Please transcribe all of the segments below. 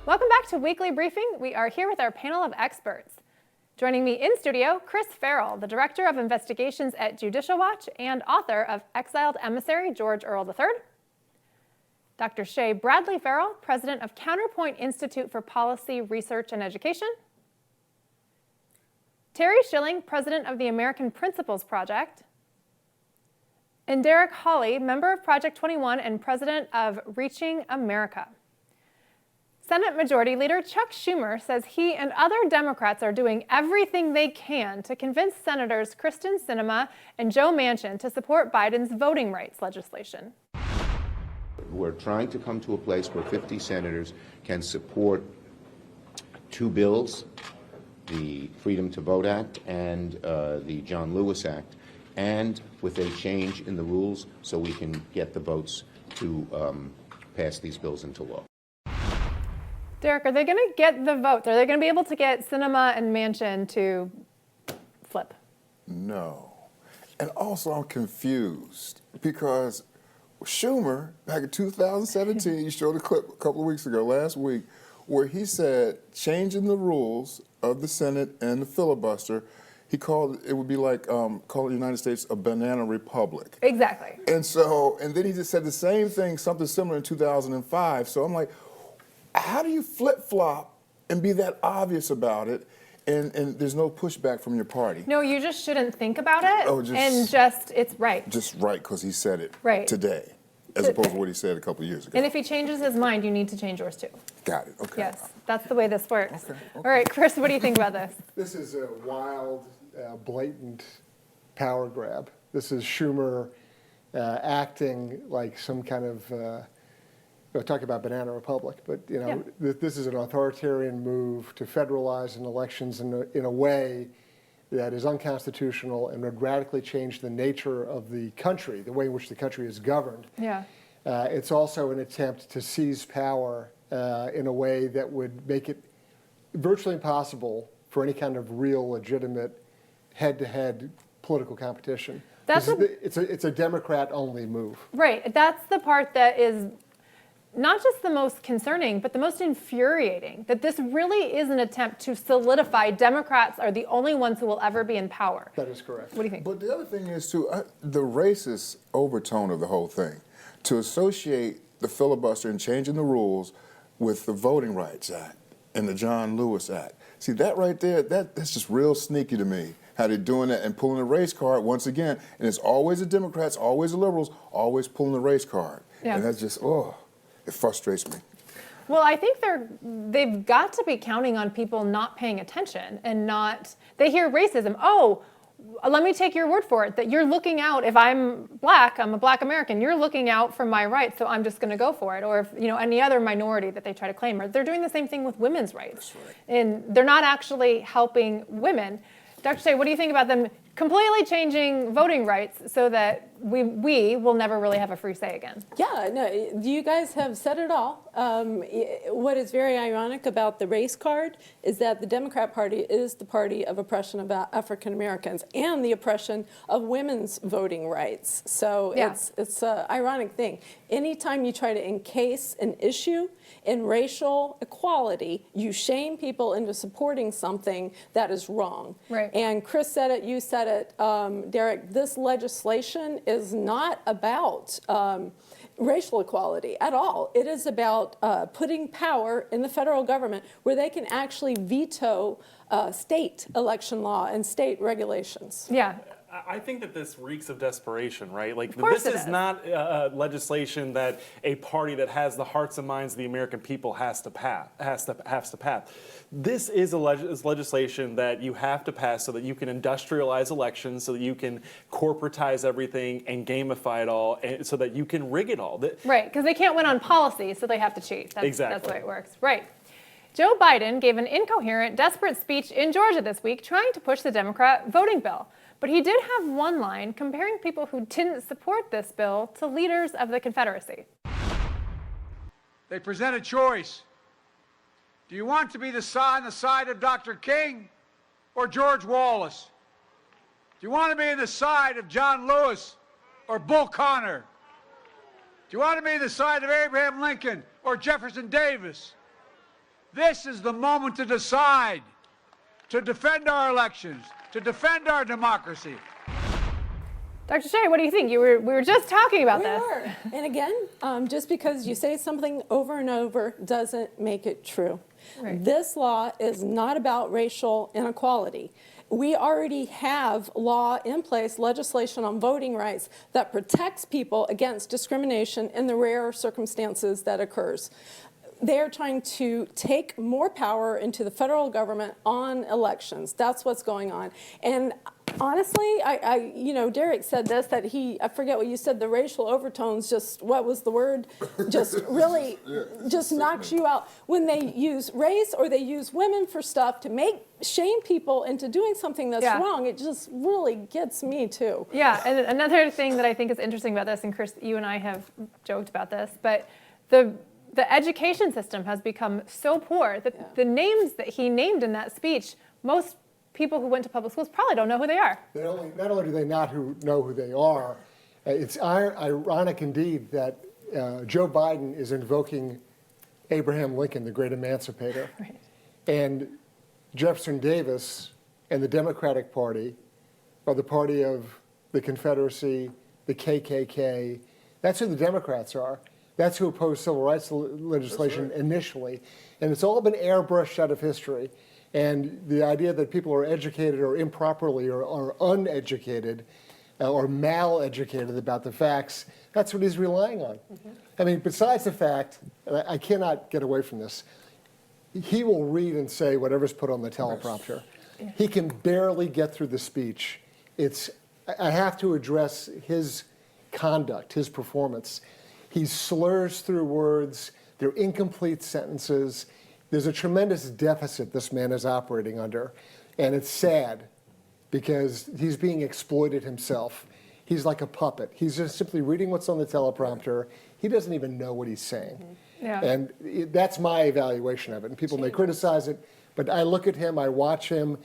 Welcome back to Weekly Briefing. We are here with our panel of experts. Joining me in studio, Chris Farrell, the Director of Investigations at Judicial Watch and author of Exiled Emissary George Earl III. Dr. Shay Bradley Farrell, President of Counterpoint Institute for Policy, Research, and Education. Terry Schilling, President of the American Principles Project. And Derrick Hollie, member of Project 21 and President of Reaching America. Senate Majority Leader Chuck Schumer says he and other Democrats are doing everything they can to convince Senators Kristen Sinema and Joe Manchin to support Biden's voting rights legislation. We're trying to come to a place where 50 senators can support two bills, the Freedom to Vote Act and the John Lewis Act, and with a change in the rules so we can get the votes to pass these bills into law. Derrick, are they going to get the votes? Are they going to be able to get Sinema and Manchin to flip? No. And also I'm confused because Schumer, back in 2017, you showed a clip a couple of weeks ago, last week, where he said changing the rules of the Senate and the filibuster, he called it would be like calling the United States a banana republic. Exactly. And then he just said the same thing, something similar in 2005. So I'm like, how do you flip-flop and be that obvious about it and there's no pushback from your party? No, you just shouldn't think about it it's right. Just right, because he said it right today, as opposed to what he said a couple of years ago. And if he changes his mind, you need to change yours too. Got it, okay. Yes, that's the way this works. Okay. All right, Chris, what do you think about this? This is a wild, blatant power grab. This is Schumer acting like some kind of talk about banana republic, but this is an authoritarian move to federalize in elections in a way that is unconstitutional and would radically change the nature of the country, the way in which the country is governed. Yeah. It's also an attempt to seize power in a way that would make it virtually impossible for any kind of real, legitimate, head-to-head political competition. It's a Democrat-only move. Right. That's the part that is not just the most concerning, but the most infuriating, that this really is an attempt to solidify Democrats are the only ones who will ever be in power. That is correct. What do you think? But the other thing is, too, the racist overtone of the whole thing, to associate the filibuster and changing the rules with the Voting Rights Act and the John Lewis Act. See, that right there, that's just real sneaky to me, how they're doing that and pulling the race card once again. And it's always the Democrats, always the liberals, always pulling the race card. Yeah. And that's just, it frustrates me. Well, I think they've got to be counting on people not paying attention and they hear racism. Oh, let me take your word for it, that you're looking out. If I'm a black American, you're looking out for my rights, so I'm just going to go for it. Or if, any other minority that they try to claim, or they're doing the same thing with women's rights. That's right. And they're not actually helping women. Dr. Shay, what do you think about them completely changing voting rights so that we will never really have a free say again? Yeah, no, you guys have said it all. What is very ironic about the race card is that the Democrat Party is the party of oppression of African Americans and the oppression of women's voting rights. So yeah. It's an ironic thing. Anytime you try to encase an issue in racial equality, you shame people into supporting something that is wrong. Right. And Chris said it, you said it, Derrick, this legislation is not about racial equality at all. It is about putting power in the federal government where they can actually veto state election law and state regulations. Yeah. I think that this reeks of desperation, right? Like, this is not legislation that a party that has the hearts and minds of the American people has to pass. This is legislation that you have to pass so that you can industrialize elections, so that you can corporatize everything and gamify it all, and so that you can rig it all. Right, because they can't win on policy, so they have to cheat. Exactly. That's the way it works. Right. Joe Biden gave an incoherent, desperate speech in Georgia this week trying to push the Democrat voting bill. But he did have one line comparing people who didn't support this bill to leaders of the Confederacy. They present a choice. Do you want to be on the side of Dr. King or George Wallace? Do you want to be on the side of John Lewis or Bull Connor? Do you want to be on the side of Abraham Lincoln or Jefferson Davis? This is the moment to decide, to defend our elections, to defend our democracy. Dr. Shea, what do you think? We were just talking about We this. are. And again, just because you say something over and over doesn't make it true. Right. This law is not about racial inequality. We already have law in place, legislation on voting rights that protects people against discrimination in the rare circumstances that occurs. They're trying to take more power into the federal government on elections. That's what's going on. And honestly, Derrick said this, that I forget what you said, the racial overtones, just, what was the word? Just really, just knocks you out. When they use race or they use women for stuff to shame people into doing something that's wrong, it just really gets me too. Yeah, and another thing that I think is interesting about this, and Chris, you and I have joked about this, but the education system has become so poor that the names that he named in that speech, most people who went to public schools probably don't know who they are. Not only do they not know who they are, it's ironic indeed that Joe Biden is invoking Abraham Lincoln, the great emancipator, Right. and Jefferson Davis and the Democratic Party are the party of the Confederacy, the KKK. That's who the Democrats are. That's who opposed civil rights legislation initially. And it's all been airbrushed out of history. And the idea that people are educated or improperly or uneducated or mal-educated about the facts, that's what he's relying on. I mean, besides the fact, and I cannot get away from this, he will read and say whatever's put on the teleprompter. He can barely get through the speech. I have to address his conduct, his performance. He slurs through words. They're incomplete sentences. There's a tremendous deficit this man is operating under, and it's sad because he's being exploited himself. He's like a puppet. He's just simply reading what's on the teleprompter. He doesn't even know what he's saying. Yeah. And that's my evaluation of it. And people may criticize it, but I look at him, I watch him.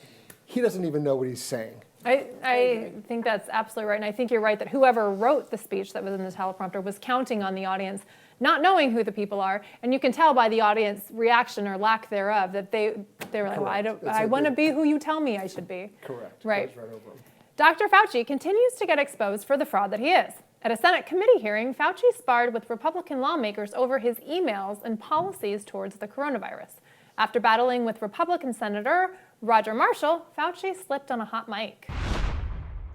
He doesn't even know what he's saying. I think that's absolutely right. And I think you're right that whoever wrote the speech that was in the teleprompter was counting on the audience not knowing who the people are. And you can tell by the audience reaction or lack thereof that they were like, well, I want to be who you tell me I should be. Correct. Right. Goes right over him. Dr. Fauci continues to get exposed for the fraud that he is. At a Senate committee hearing, Fauci sparred with Republican lawmakers over his emails and policies towards the coronavirus. After battling with Republican Senator Roger Marshall, Fauci slipped on a hot mic.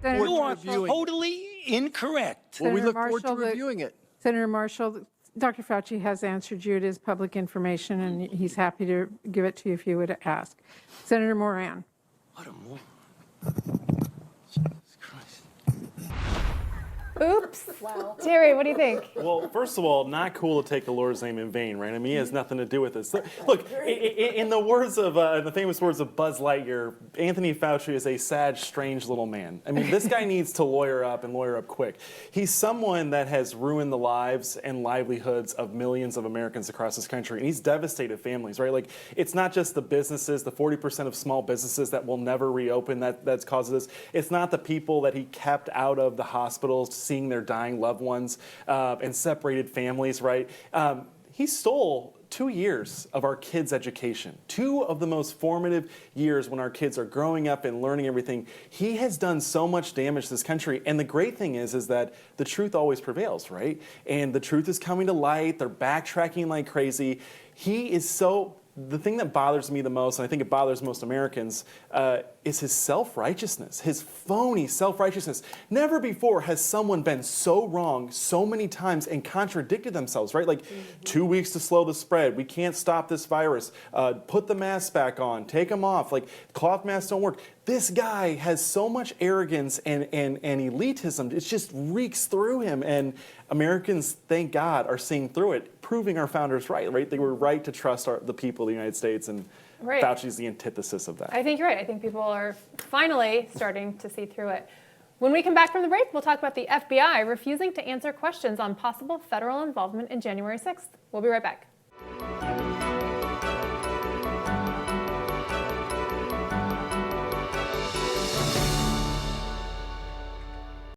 You are totally incorrect. Well, we Senator look forward to Marshall, reviewing it. Senator Marshall, Dr. Fauci has answered you. It is public information, and he's happy to give it to you if you would ask. Senator Moran. What a move. Oops. Wow. Terry, what do you think? Well, first of all, not cool to take the Lord's name in vain, right? I mean, he has nothing to do with this. Look, in the words of the famous words of Buzz Lightyear, Anthony Fauci is a sad, strange little man. I mean, this guy needs to lawyer up and lawyer up quick. He's someone that has ruined the lives and livelihoods of millions of Americans across this country, and he's devastated families, right? Like, it's not just the businesses, the 40% of small businesses that will never reopen that's caused this. It's not the people that he kept out of the hospitals, seeing their dying loved ones and separated families, right? He stole 2 years of our kids' education, 2 of the most formative years when our kids are growing up and learning everything. He has done so much damage to this country. And the great thing is that the truth always prevails, right? And the truth is coming to light. They're backtracking like crazy. The thing that bothers me the most, and I think it bothers most Americans, is his self-righteousness, his phony self-righteousness. Never before has someone been so wrong so many times and contradicted themselves, right? Like, 2 weeks to slow the spread. We can't stop this virus. Put the masks back on. Take them off. Like, cloth masks don't work. This guy has so much arrogance and elitism. It just reeks through him. And Americans, thank God, are seeing through it, proving our founders right? They were right to trust the people of the United States, and Right. Fauci's the antithesis of that. I think you're right. I think people are finally starting to see through it. When we come back from the break, we'll talk about the FBI refusing to answer questions on possible federal involvement in January 6th. We'll be right back.